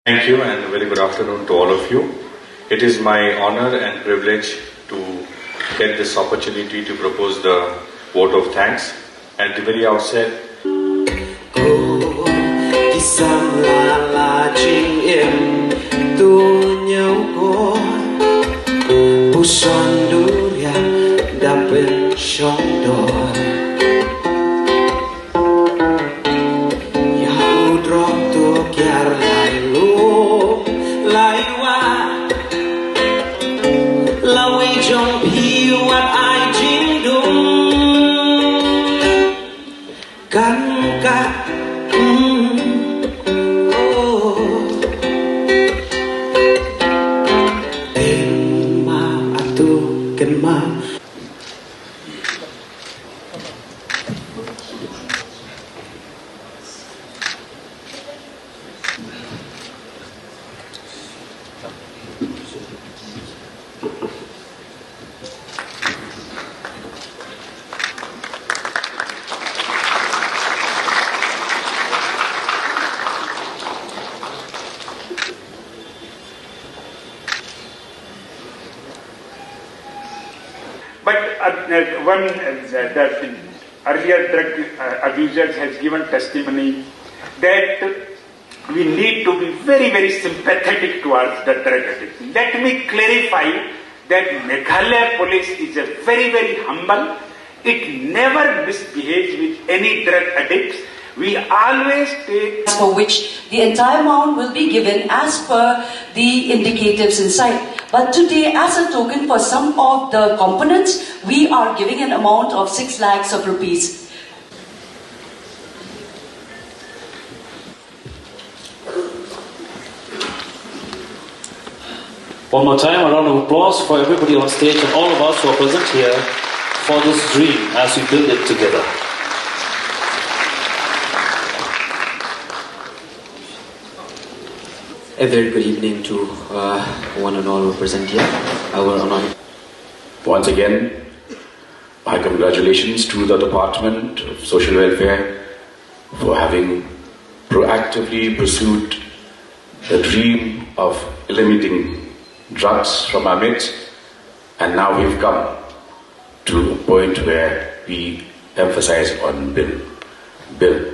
Thank you and a very good afternoon to all of you. It is my honor and privilege to get this opportunity to propose the vote of thanks. At the very outset, the earlier drug abusers has given testimony that we need to be very, very sympathetic towards the drug addicts. Let me clarify that Meghalaya police is a very, very humble. It never misbehaves with any drug addicts. We always take... For which the entire amount will be given as per the indicatives inside. But today, as a token for some of the components, we are giving an amount of 6 lakhs of rupees. One more time, a round of applause for everybody on stage and all of us who are present here for this dream as we build it together. A very good evening to one and all who are present here. Our honor. Once again, my congratulations to the Department of Social Welfare for having proactively pursued the dream of eliminating drugs from our midst, and now we've come to a point where we emphasize on bill.